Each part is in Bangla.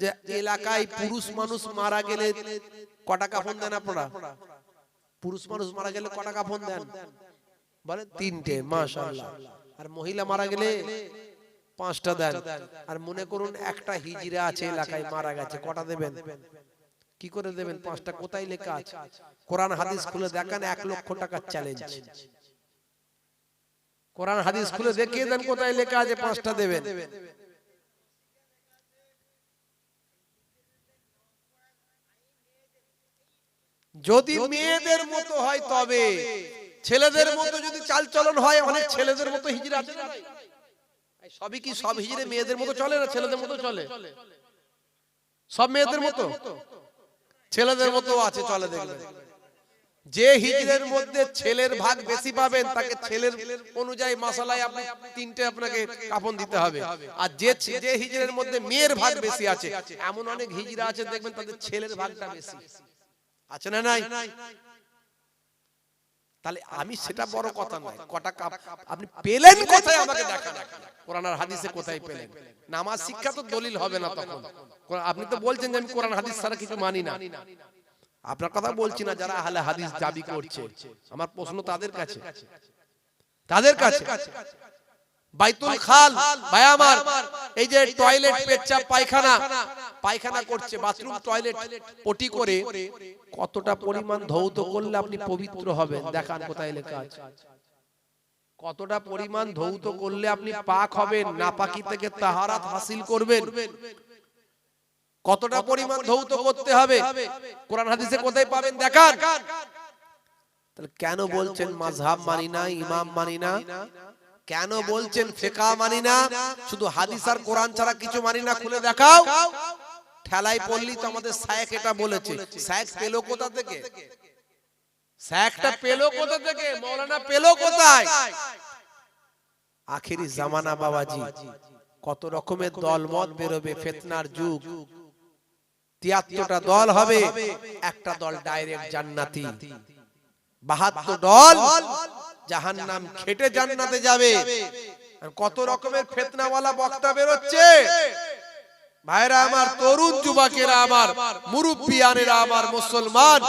যে এলাকায় পুরুষ মানুষ মারা গেলে কটা কাফন দেন আপনারা? পুরুষ মানুষ মারা গেলে কটা কাফন দেন বলেন? 3টে, মাশাআল্লাহ। আর মহিলা মারা গেলে 5টা দেন। আর মনে করুন একটা হিজড়া আছে এলাকায় মারা গেছে, কটা দেবেন? কি করে দেবেন? 5টা। কোথায় লেখা আছে? কোরআন হাদিস খুলে দেখান, 1 লক্ষ টাকার চ্যালেঞ্জ। কোরআন হাদিস খুলে দেখিয়ে দেন কোথায় লেখা আছে 5টা দেবেন। যদি মেয়েদের মতো হয় তবে, ছেলেদের মতো যদি চালচলন হয়, অনেক ছেলেদের মতো হিজড়া আছে না? সবই কি সব হিজড়ে মেয়েদের মতো চলে না ছেলেদের মতো চলে? সব মেয়েদের মতো? ছেলেদের মতো আছে, চলে দেখবেন। যে হিজড়ের মধ্যে ছেলের ভাগ বেশি পাবেন তাকে ছেলের অনুযায়ী মাসালায় আপনি 3টে আপনাকে কাফন দিতে হবে। আর যে হিজড়ের মধ্যে মেয়ের ভাগ বেশি আছে, এমন অনেক হিজড়া আছে দেখবেন তাদের ছেলের ভাগটা বেশি আছে না নাই? তাহলে আমি সেটা বড় কথা নয়, কটা কাপ আপনি পেলেন কোথায় আমাকে দেখান। কোরআন আর হাদিসে কোথায় পেলেন? নামাজ শিক্ষা তো দলিল হবে না তখন। আপনি তো বলছেন যে আমি কোরআন হাদিস ছাড়া কিছু মানি না। আপনার কথা বলছি না, যারা আহলে হাদিস দাবি করছে, আমার প্রশ্ন তাদের কাছে। বাইতুল খাল ভাই আমার, এই যে টয়লেট, পেচ্ছাপ, পায়খানা করছে, বাথরুম, টয়লেট, পটি করে কতটা পরিমাণ ধৌত করলে আপনি পবিত্র হবেন? দেখান কোথায় লেখা আছে। কতটা পরিমাণ ধৌত করলে আপনি পাক হবেন, নাপাকি থেকে তাহারাত হাসিল করবেন? কতটা পরিমাণ ধৌত করতে হবে কোরআন হাদিসে কোথায় পাবেন? দেখান। তাহলে কেন বলছেন মাযহাব মানি না, ইমাম মানি না? কেন বলছেন ফিকহ মানি না? শুধু হাদিস আর কোরআন ছাড়া কিছু মানি না, খুলে দেখাও। ঠেলাই পড়লি তো আমাদের শায়েখ এটা বলেছে। শায়েখ পেলো কোথা থেকে? শায়েখটা পেলো কোথা থেকে? মাওলানা পেলো কোথায়? আখেরি জামানা বাবাজি, কত রকমের দলমত বেরোবে, ফিতনার যুগ। 73টা দল হবে, একটা দল ডাইরেক্ট জান্নাতি, 72 দল জাহান্নাম খেটে জান্নাতে যাবে। কত রকমের ফিতনাওয়ালা বক্তা বেরোচ্ছে ভাইরা আমার, তরুণ যুবকেরা আমার, মুরব্বিয়ানেরা আমার, মুসলমান।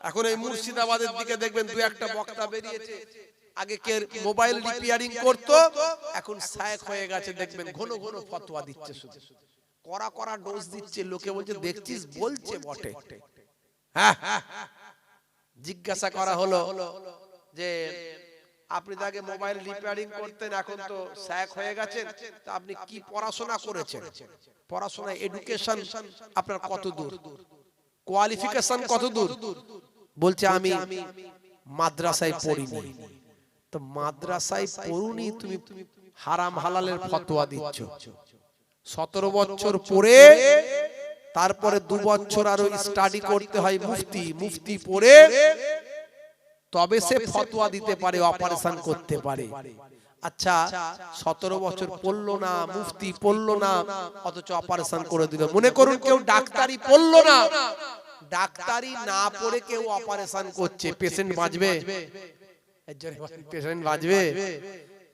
এখন এই মুর্শিদাবাদের দিকে দেখবেন 2-1টা বক্তা বেরিয়েছে। আগে কে মোবাইল রিপেয়ারিং করতো, এখন শায়েখ হয়ে গেছে। দেখবেন ঘন ঘন ফতোয়া দিচ্ছে, শুধু কড়া ডোজ দিচ্ছে। লোকে বলছে দেখছিস, বলছে বটে। হ্যাঁ, জিজ্ঞাসা করা হলো যে আপনি তো আগে মোবাইল রিপেয়ারিং করতেন, এখন তো শায়েখ হয়ে গেছেন, তা আপনি কি পড়াশোনা করেছেন? পড়াশোনা, এডুকেশন আপনার কত দূর, কোয়ালিফিকেশন কত দূর? বলছে আমি মাদ্রাসায় পড়িনি। তো মাদ্রাসায় পড়ুনি, তুমি হারাম হালালের ফতোয়া দিচ্ছ। 17 বছর পড়ে তারপরে 2 বছর আরো স্টাডি করতে হয়, মুফতি পড়ে তবে সে ফতোয়া দিতে পারে, অপারেশন করতে পারে। আচ্ছা, 17 বছর পড়লো না, মুফতি পড়লো না, অথচ অপারেশন করে দিল। মনে করুন কেউ ডাক্তারি পড়লো না, ডাক্তারি না পড়ে কেউ অপারেশন করছে, পেশেন্ট বাঁচবে? পেশেন্ট বাঁচবে?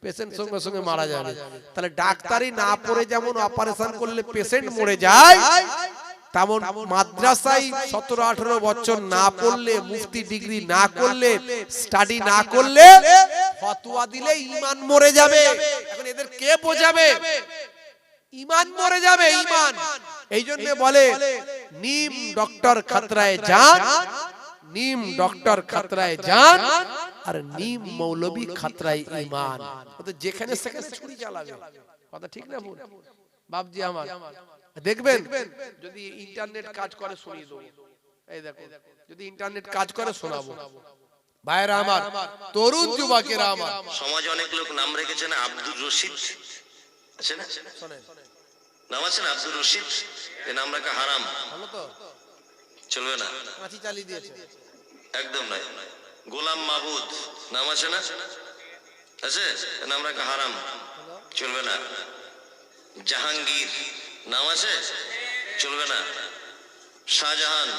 পেশেন্ট সঙ্গে সঙ্গে মারা যাবে। তাহলে ডাক্তারি না পড়ে যেমন অপারেশন করলে পেশেন্ট মরে যায়, তেমন মাদ্রাসায় 17-18 বছর না পড়লে, মুফতি ডিগ্রি না করলে, স্টাডি না করলে ফতোয়া দিলে ঈমান মরে যাবে। এখন এদের কে বোঝাবে? ঈমান মরে যাবে, ঈমান। এই জন্য বলে নিম ডক্টর খতরায় জান, নিম ডক্টর খতরায় জান, আর নিম মৌলবী খতরায় ঈমান। তো যেখানে সেখানে ছুরি চালাবে, কথা ঠিক না ভুল? বাপজি আমার দেখবেন, যদি ইন্টারনেট কাজ করে শুনিয়ে দেবো। এই দেখো, যদি ইন্টারনেট কাজ করে শোনাবো। ভাইরা আমার, তরুণ যুবকেরা আমার, সমাজে অনেক লোক নাম রেখেছেন আব্দুর রশিদ, আছে না? নাম আছে না আব্দুর রশিদ? এই নাম রাখা হারাম, ভালো তো চলবে না। কাঁচি চালিয়ে দিয়েছে, একদম নয়। গোলাম মাহবুদ নাম আছে না? আছে, নাম রাখা হারাম, চলবে না। জাহাঙ্গীর নাম আছে, চলবে না। শাহজাহান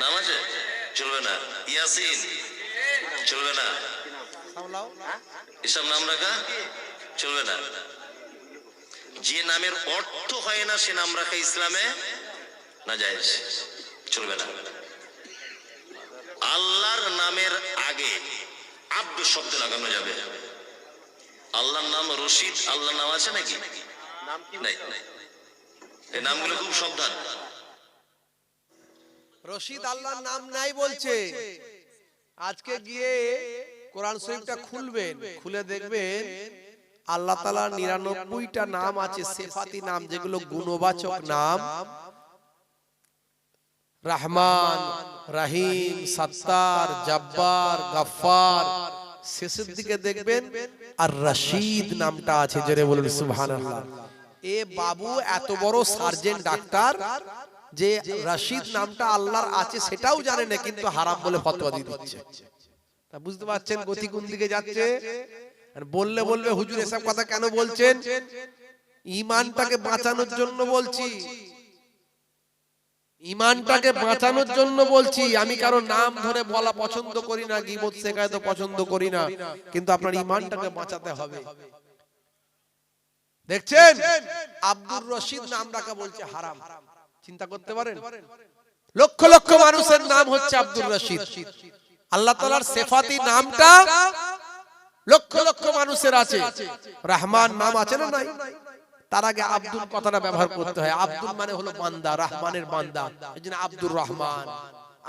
নাম আছে, চলবে না। ইয়াসিন চলবে না। এসব নাম রাখা চলবে না। যে নামের অর্থ হয় না সে নাম রাখা ইসলামে নাজায়েজ, চলবে না। আল্লাহর নামের আগে আব্দ শব্দ লাগানো যাবে। আল্লাহর নাম রশিদ, আল্লাহর নাম আছে নাকি? নাই। এই নামগুলো খুব সাবধান। রশিদ আল্লাহর নাম নাই বলছে। আজকে গিয়ে কোরআন শরীফটা খুলবেন, খুলে দেখবেন আল্লাহ তাআলার 99টা নাম আছে, সিফাতি নাম, যেগুলো গুণবাচক নাম। রহমান, রহিম, সত্তার, জব্বার, গফফার। শেষের দিকে দেখবেন আর রশিদ নামটা আছে। জোরে বলুন সুবহানাল্লাহ। এ বাবু এত বড় সার্জেন ডাক্তার যে রশিদ নামটা আল্লাহর আছে সেটাও জানে না, কিন্তু হারাম বলে ফতোয়া দিয়ে দিচ্ছে। তা বুঝতে পারছেন গতি কোন দিকে যাচ্ছে? আর বললে বলবে হুজুর এসব কথা কেন বলছেন? ঈমানটাকে বাঁচানোর জন্য বলছি, ঈমানটাকে বাঁচানোর জন্য বলছি। আমি কারো নাম ধরে বলা পছন্দ করি না, গীবত শেখায়ত পছন্দ করি না, কিন্তু আপনার ঈমানটাকে বাঁচাতে হবে। দেখছেন আব্দুর রশিদ নাম রাখা বলছে হারাম। চিন্তা করতে পারেন? লক্ষ লক্ষ মানুষের নাম হচ্ছে আব্দুর রশিদ। আল্লাহ তাআলার সিফাতি নামটা লক্ষ লক্ষ মানুষের আছে। রহমান নাম আছে না নাই? তার আগে আব্দুল কথাটা ব্যবহার করতে হয়। আব্দুল মানে হলো বান্দা, রহমানের বান্দা। এইজন্য আব্দুর রহমান,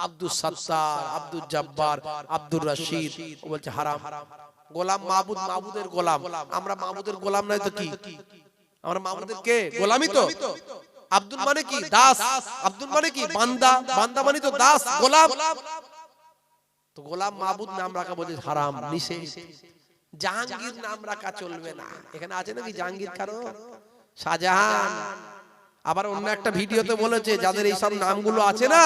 আব্দুস সত্তার, আব্দুল জব্বার, আব্দুর রশিদ। ও বলছে হারাম। গোলাম মাবুদ, মাবুদের গোলাম। আমরা মাবুদের গোলাম নাই তো কি? আমরা মাবুদের কে? গোলামই তো। আব্দুল মানে কি? দাস। আব্দুল মানে কি? বান্দা। বান্দা মানে তো দাস, গোলাম। তো গোলাম মাবুদ নাম রাখা বলে হারাম, নিষেধ। জাহাঙ্গীর নাম রাখা চলবে না। এখানে আছে নাকি জাহাঙ্গীর কারো? শাহজাহান। আবার অন্য একটা ভিডিওতে বলেছে যাদের এই সব নামগুলো আছে না,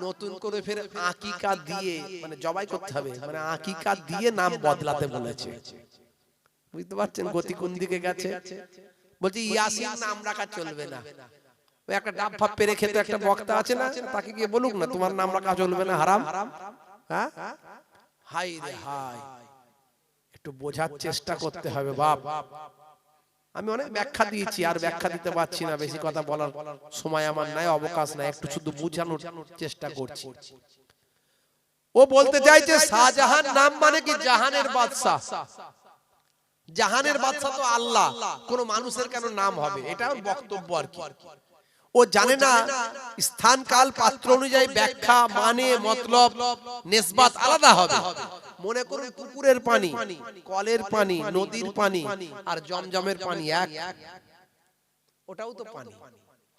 নতুন করে ফের আকিকা দিয়ে, মানে জবাই করতে হবে, মানে আকিকা দিয়ে নাম বদলাতে বলেছে। বুঝতে পারছেন গতি কোন দিকে গেছে? বলছি ইয়াসিন নাম রাখা চলবে না। ওই একটা ডাব ভাব পেরে খেতে একটা বক্তা আছে না, তাকে গিয়ে বলুক না তোমার নাম রাখা চলবে না, হারাম। হ্যাঁ, হাই রে হাই, একটু বোঝার চেষ্টা করতে হবে বাপ। আমি অনেক ব্যাখ্যা দিয়েছি, আর ব্যাখ্যা দিতে পারছি না, বেশি কথা বলার সময় আমার নাই, অবকাশ নাই, একটু শুধু বোঝানোর চেষ্টা করছি। ও বলতে চাইছে শাহজাহান নাম মানে কি? জাহানের বাদশা। জাহানের বাদশা তো আল্লাহ, কোন মানুষের কেন নাম হবে? এটা ওর বক্তব্য আর কি। ও জানে না স্থান কাল পাত্র অনুযায়ী ব্যাখ্যা, মানে, মতলব, নিসবাত আলাদা হবে। মনে করুন পুকুরের পানি, কলের পানি, নদীর পানি আর জমজমের পানি এক, ওটাও তো পানি।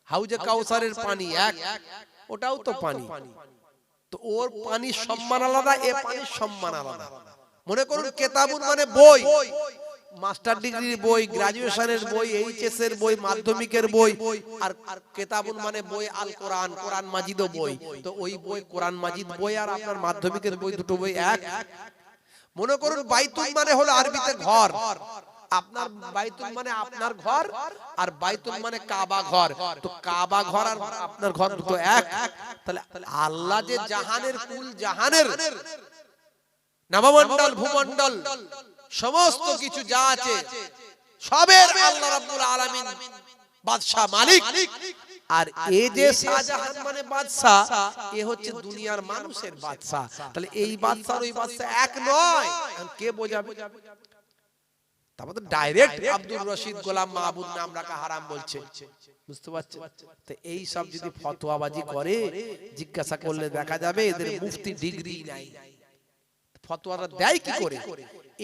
হাউজে কাউসারের পানি এক, ওটাও তো পানি। তো ওর পানির সম্মান আলাদা, এ পানির সম্মান আলাদা। মনে করুন কেতাবুন মানে বই, মাস্টার ডিগ্রির বই, গ্রাজুয়েশনের বই, এইচএস এর বই, মাধ্যমিকের বই। আর কেতাবুন মানে বই আল কোরআন, কোরআন মাজিদও বই। তো ওই বই কোরআন মাজিদ বই আর আপনার মাধ্যমিকের বই, দুটো বই এক। মনে করুন বাইতুল মানে হলো আরবিতে ঘর। আপনার বাইতুল মানে আপনার ঘর, আর বাইতুল মানে কাবা ঘর। তো কাবা ঘর আর আপনার ঘর দুটো এক। তাহলে আল্লাহ যে জাহানের কুল জাহানের, নবমণ্ডল, ভূমণ্ডল, সমস্ত কিছু যা আছে সবের আল্লাহ রাব্বুল আলামিন বাদশা, মালিক। আর এ যে শাহজাহান মানে বাদশা, এ হচ্ছে দুনিয়ার মানুষের বাদশা। তাহলে এই বাদশা আর ওই বাদশা এক নয়। কে বোঝাবে? তারপর তো ডাইরেক্ট আব্দুর রশিদ গোলাম মাহবুব নাম রাখা হারাম বলছে। বুঝতে পারছেন? তো এই সব যদি ফতোয়াবাজি করে, জিজ্ঞাসা করলে দেখা যাবে এদের মুফতি ডিগ্রি নাই। ফতোয়াটা দেয় কি করে?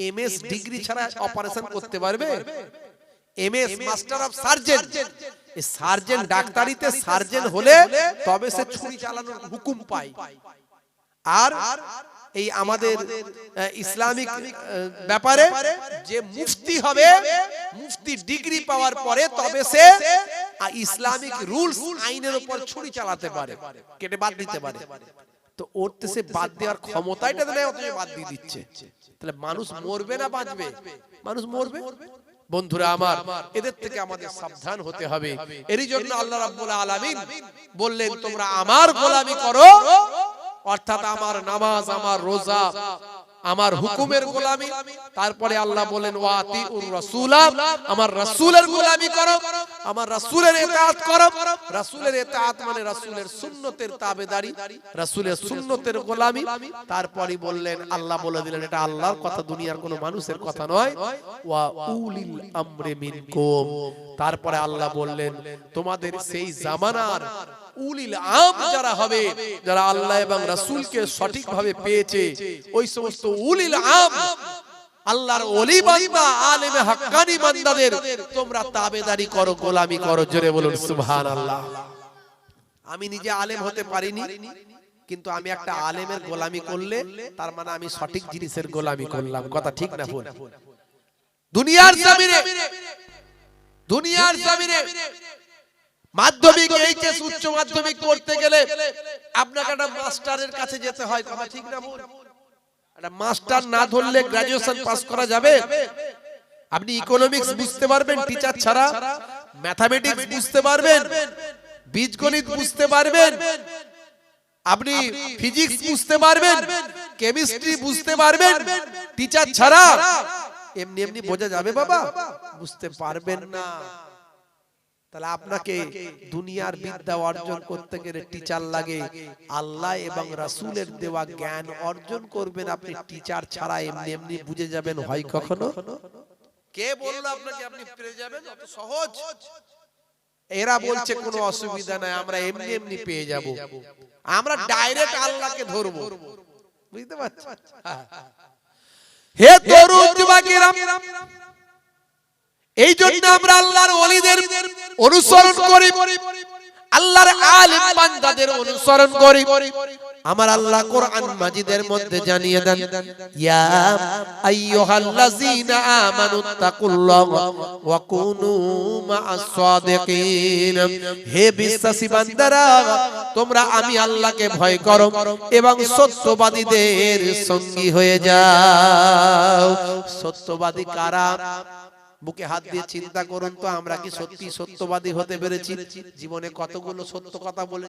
এমএস ডিগ্রি ছাড়া অপারেশন করতে পারবে? MS master of surgeon. এই সার্জন ডাক্তারিতে সার্জন হলে তবে সে ছুরি চালানোর হুকুম পায়। আর এই আমাদের ইসলামিক ব্যাপারে যে মুফতি হবে, মুফতি ডিগ্রি পাওয়ার পরে তবে সে ইসলামিক রুলস, আইনের উপর ছুরি চালাতে পারে, কেটে বাদ দিতে পারে। তো ওরতে সে বাদ দেওয়ার ক্ষমতাটা দেয়, অথচ বাদ দিয়ে দিচ্ছে। তাহলে মানুষ মরবে না বাঁচবে? মানুষ মরবে। বন্ধুরা আমার, এদের থেকে আমাদের সাবধান হতে হবে। এরই জন্য আল্লাহ রাব্বুল আলামিন বললেন তোমরা আমার গোলামি করো, অর্থাৎ আমার নামাজ, আমার রোজা, আমার হুকুমের গোলামি। তারপরে আল্লাহ বলেন ওয়াতিউর রাসূলা, আমার রাসূলের গোলামি করো, আমার রাসূলের ইতাআত করো। রাসূলের ইতাআত মানে রাসূলের সুন্নতের তাবেদারি, রাসূলের সুন্নতের গোলামি। তারপরে বললেন, আল্লাহ বলে দিলেন এটা আল্লাহর কথা, দুনিয়ার কোনো মানুষের কথা নয়। ওয়া উলিল আমরি মিনকুম। তারপরে আল্লাহ বললেন তোমাদের সেই জামানার উলিল আম যারা হবে, যারা আল্লাহ এবং রাসূলকে সঠিকভাবে পেয়েছে, ওই সমস্ত উলিল আম আল্লাহর ওলি বান্দা আলেমে হাক্কানি বান্দাদের তোমরা তাবেদারি করো, গোলামি করো। জোরে বলুন সুবহানাল্লাহ। আমি নিজে আলেম হতে পারিনি, কিন্তু আমি একটা আলেমের গোলামি করলে তার মানে আমি সঠিক জিনিসের গোলামি করলাম। কথা ঠিক না ভুল? দুনিয়ার জমিনে মাধ্যমিক, এইচএস, উচ্চ মাধ্যমিক করতে গেলে আপনাকে একটা মাস্টারের কাছে যেতে হয়। কথা ঠিক না ভুল? একটা মাস্টার না ধরলে গ্রাজুয়েশন পাস করা যাবে? আপনি ইকোনমিক্স বুঝতে পারবেন টিচার ছাড়া, ম্যাথমেটিক্স বুঝতে পারবেন, বীজগণিত বুঝতে পারবেন, আপনি ফিজিক্স বুঝতে পারবেন, কেমিস্ট্রি বুঝতে পারবেন, টিচার ছাড়া এমনি এমনি বোঝা যাবে বাবা? বুঝতে পারবেন না। তাহলে আপনাকে দুনিয়ার বিদ্যা অর্জন করতে গেলে টিচার লাগে। আল্লাহ এবং রাসূলের দেওয়া জ্ঞান অর্জন করবেন আপনি টিচার ছাড়া, এমনি এমনি বুঝে যাবেন হয় কখনো? কে বললো আপনাকে আপনি পেয়ে যাবেন? অত সহজ? এরা বলছে কোনো অসুবিধা নাই, আমরা এমনি এমনি পেয়ে যাব, আমরা ডাইরেক্ট আল্লাহকে ধরবো। বুঝতে পারছেন? হে তরুণ যুবকেরা, এই জন্য আমরা আল্লাহর ওলিদের অনুসরণ করি, আল্লাহর আলেম বান্দাদের অনুসরণ করি। আমার আল্লাহ কোরআন মাজিদের মধ্যে জানিয়ে দেন, ইয়া আইয়ুহাল্লাযীনা আমানুত্তাকুল্লাহা ওয়া কুনু মা'আস সাদিকিন। হে বিশ্বাসী বান্দারা, তোমরা আমি আল্লাহকে ভয় করো এবং সত্যবাদীদের সঙ্গী হয়ে যাও। সত্যবাদী কারা? বুকে হাত দিয়ে চিন্তা করুন তো, আমরা কি সত্যি সত্যবাদী হতে পেরেছি? জীবনে কতগুলো সত্য কথা বলে